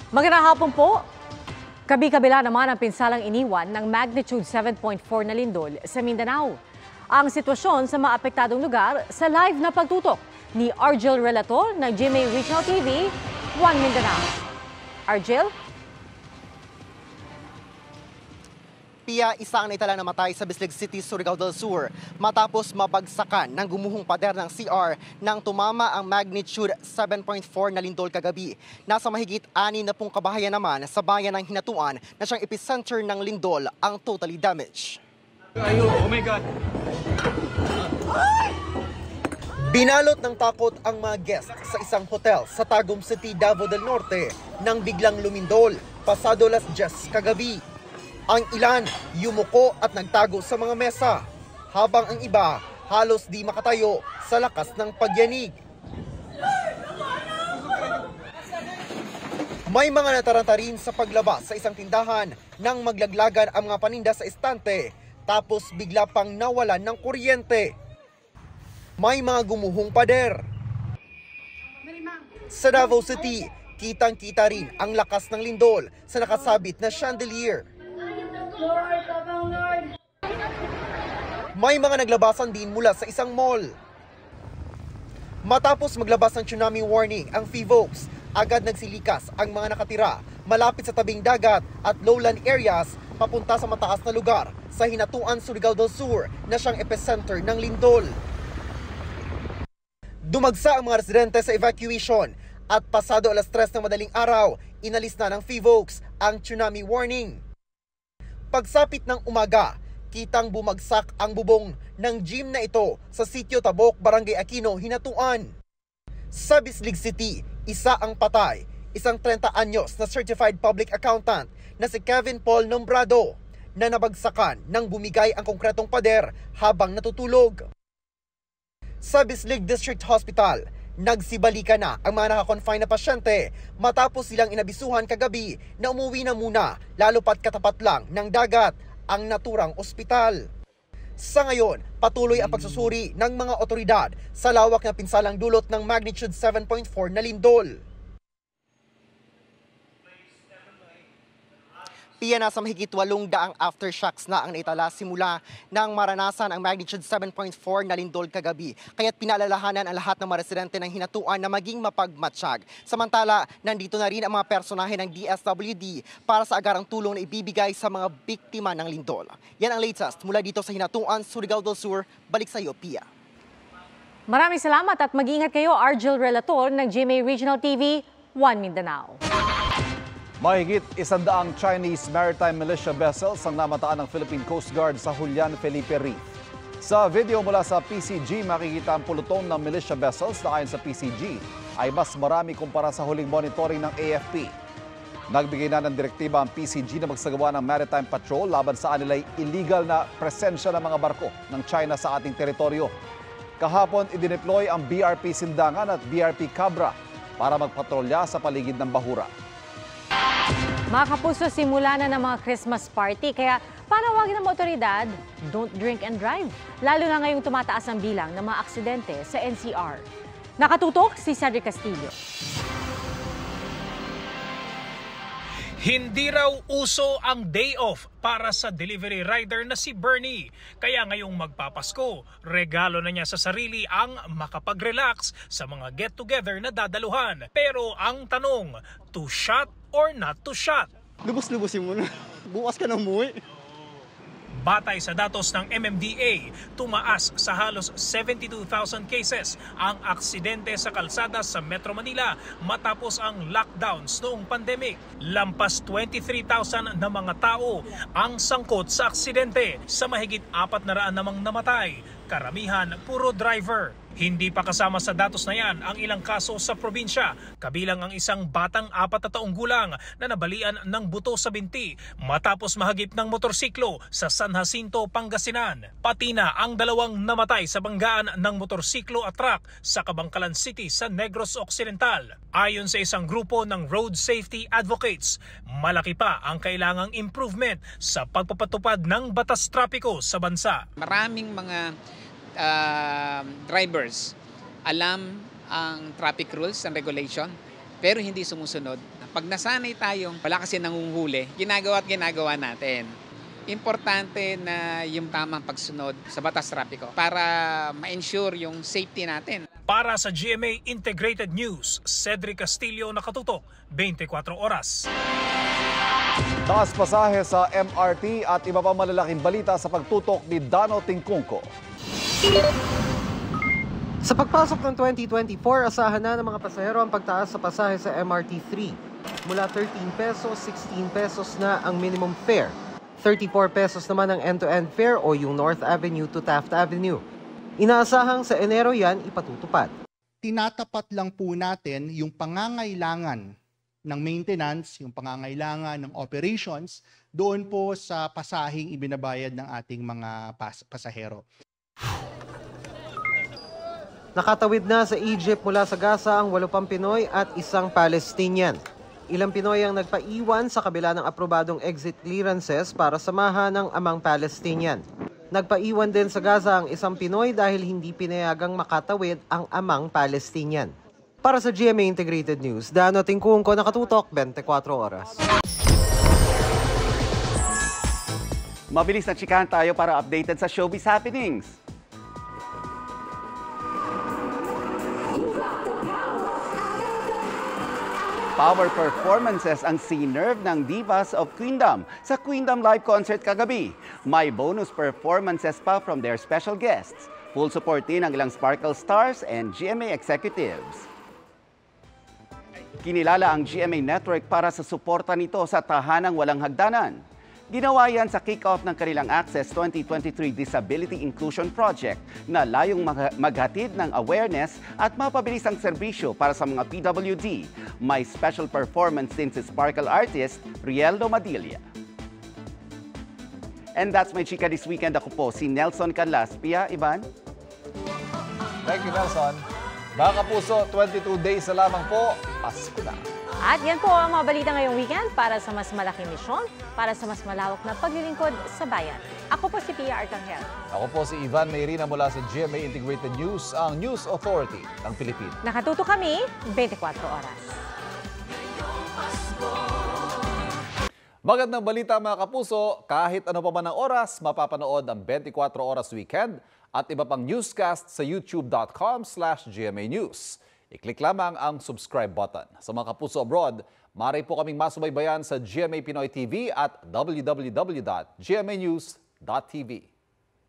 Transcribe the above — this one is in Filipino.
Magandang hapon po. Kabi-kabila naman ang pinsalang iniwan ng magnitude 7.4 na lindol sa Mindanao. Ang sitwasyon sa mga apektadong lugar sa live na pagtutok ni Argel Relator ng GMA Regional TV, 1 Mindanao. Argel? Pia, isa ang naitalang namatay sa Bislig City, Surigao del Sur matapos mabagsakan ng gumuhong pader ng CR nang tumama ang magnitude 7.4 na lindol kagabi. Nasa mahigit 6 na kabahayan naman sa bayan ng Hinatuan na siyang epicenter ng lindol ang totally damaged. Oh my God! Binalot ng takot ang mga guests sa isang hotel sa Tagum City, Davao del Norte nang biglang lumindol pasado alas 10 kagabi. Ang ilan yumuko at nagtago sa mga mesa, habang ang iba halos di makatayo sa lakas ng pagyanig. May mga nataranta rin sa paglabas sa isang tindahan nang maglaglagan ang mga paninda sa estante tapos bigla pang nawalan ng kuryente. May mga gumuhong pader. Sa Davao City, kitang-kita rin ang lakas ng lindol sa nakasabit na chandelier. May mga naglabasan din mula sa isang mall. Matapos maglabas ng tsunami warning ang PHIVOLCS, agad nagsilikas ang mga nakatira malapit sa tabing dagat at lowland areas papunta sa mataas na lugar sa Hinatuan, Surigao del Sur na siyang epicenter ng lindol. Dumagsa ang mga residente sa evacuation at pasado alas 3 ng madaling araw, inalis na ng PHIVOLCS ang tsunami warning. Pagsapit ng umaga, kitang bumagsak ang bubong ng gym na ito sa Sitio Tabok, Barangay Aquino, Hinatuan. Sa Bislig City, isa ang patay, isang 30 anyos na certified public accountant na si Kevin Paul Nombrado na nabagsakan nang bumigay ang konkretong pader habang natutulog. Sa Bislig District Hospital, nagsibalikan na ang mga nakakonfine na pasyente matapos silang inabisuhan kagabi na umuwi na muna lalo pat katapat lang ng dagat ang naturang ospital. Sa ngayon, patuloy ang pagsusuri ng mga otoridad sa lawak na pinsalang dulot ng magnitude 7.4 na lindol. Pia, nasa mahigit 800 aftershocks na ang naitala simula nang maranasan ang magnitude 7.4 na lindol kagabi. Kaya't pinaalalahanan ang lahat ng mga residente ng Hinatuan na maging mapagmatsyag. Samantala, nandito na rin ang mga personahe ng DSWD para sa agarang tulong na ibibigay sa mga biktima ng lindol. Yan ang latest mula dito sa Hinatuan, Surigao del Sur. Balik sa iyo, Pia. Maraming salamat at mag-ingat kayo, Argel Relator ng GMA Regional TV, 1 Mindanao. Mahigit 100 Chinese maritime militia vessels ang namataan ng Philippine Coast Guard sa Julian Felipe Reef. Sa video mula sa PCG, makikita ang puluton ng militia vessels na ayon sa PCG ay mas marami kumpara sa huling monitoring ng AFP. Nagbigay na ng direktiba ang PCG na magsagawa ng maritime patrol laban sa anilay illegal na presensya ng mga barko ng China sa ating teritoryo. Kahapon, idineploy ang BRP Sindangan at BRP Cabra para magpatrolya sa paligid ng bahura. Mga kapuso, simula na ng mga Christmas party, kaya panawagin ng mga otoridad, don't drink and drive. Lalo na ngayong tumataas ang bilang ng mga aksidente sa NCR. Nakatutok si Cedric Castillo. Hindi raw uso ang day off para sa delivery rider na si Bernie. Kaya ngayong magpapasko, regalo na niya sa sarili ang makapag-relax sa mga get-together na dadaluhan. Pero ang tanong, to shot or not to shot? Lubos-lubosin mo na. Bukas ka na umuwi. Batay sa datos ng MMDA, tumaas sa halos 72,000 cases ang aksidente sa kalsada sa Metro Manila matapos ang lockdowns noong pandemic. Lampas 23,000 na mga tao ang sangkot sa aksidente, sa mahigit 400 namang namatay. Karamihan puro driver. Hindi pa kasama sa datos na yan ang ilang kaso sa probinsya, kabilang ang isang batang 4 na taong gulang na nabalian ng buto sa binti matapos mahagip ng motorsiklo sa San Jacinto, Pangasinan. Pati na ang 2 namatay sa banggaan ng motorsiklo at truck sa Kabangkalan City sa Negros Occidental. Ayon sa isang grupo ng Road Safety Advocates, malaki pa ang kailangang improvement sa pagpapatupad ng batas trapiko sa bansa. Maraming mga drivers alam ang traffic rules and regulation pero hindi sumusunod. Pag nasanay tayong wala kasi nangunghuli, ginagawa natin. Importante na yung tamang pagsunod sa batas trapiko para ma-ensure yung safety natin. Para sa GMA Integrated News, Cedric Castillo, nakatutok 24 oras. Taas pasahe sa MRT at iba pang malalaking balita sa pagtutok ni Dano Tingkungko. Sa pagpasok ng 2024, asahan na ng mga pasahero ang pagtaas sa pasahe sa MRT3. Mula 13 pesos, 16 pesos na ang minimum fare. 34 pesos naman ang end-to-end fare o yung North Avenue to Taft Avenue. Inaasahang sa Enero yan ipatutupad. Tinatapat lang po natin yung pangangailangan ng maintenance, yung pangangailangan ng operations, doon po sa pasahing ibinabayad ng ating mga pasahero. Nakatawid na sa Egypt mula sa Gaza ang 8 Pinoy at 1 Palestinian. Ilang Pinoy ang nagpaiwan sa kabila ng aprobadong exit clearances para samahan ng amang Palestinian. Nagpaiwan din sa Gaza ang 1 Pinoy dahil hindi pinayagang makatawid ang amang Palestinian. Para sa GMA Integrated News, Dano Tingkungko, nakatutok 24 oras. Mabilis na chikahan tayo para updated sa showbiz happenings. Power performances ang C-Nerve ng Divas of Queendom sa Queendom Live Concert kagabi. May bonus performances pa from their special guests. Full support din ang ilang Sparkle stars and GMA executives. Kinilala ang GMA Network para sa suporta nito sa tahanang walang hagdanan. Ginawa yan sa kick-off ng kanilang Access 2023 Disability Inclusion Project na layong maghatid ng awareness at mapabilis ang serbisyo para sa mga PWD. May special performance din si Sparkle artist Riel Domadilla. And that's my chika this weekend. Ako po si Nelson Canlas. Pia, Ivan? Thank you, Nelson. Mga kapuso, 22 days na lamang po. Pasko na. At yan po ang mga balita ngayong weekend para sa mas malaking misyon, para sa mas malawak na paglilingkod sa bayan. Ako po si Pia Arcangel. Ako po si Ivan Mayrina mula sa GMA Integrated News, ang News Authority ng Pilipinas. Nakatuto kami 24 oras. Magandang balita mga kapuso, kahit ano pa man ang oras, mapapanood ang 24 oras weekend at iba pang newscast sa youtube.com/GMA News. I-click lamang ang subscribe button. Sa mga kapuso abroad, maaari po kaming masubaybayan sa GMA Pinoy TV at www.gmanews.tv.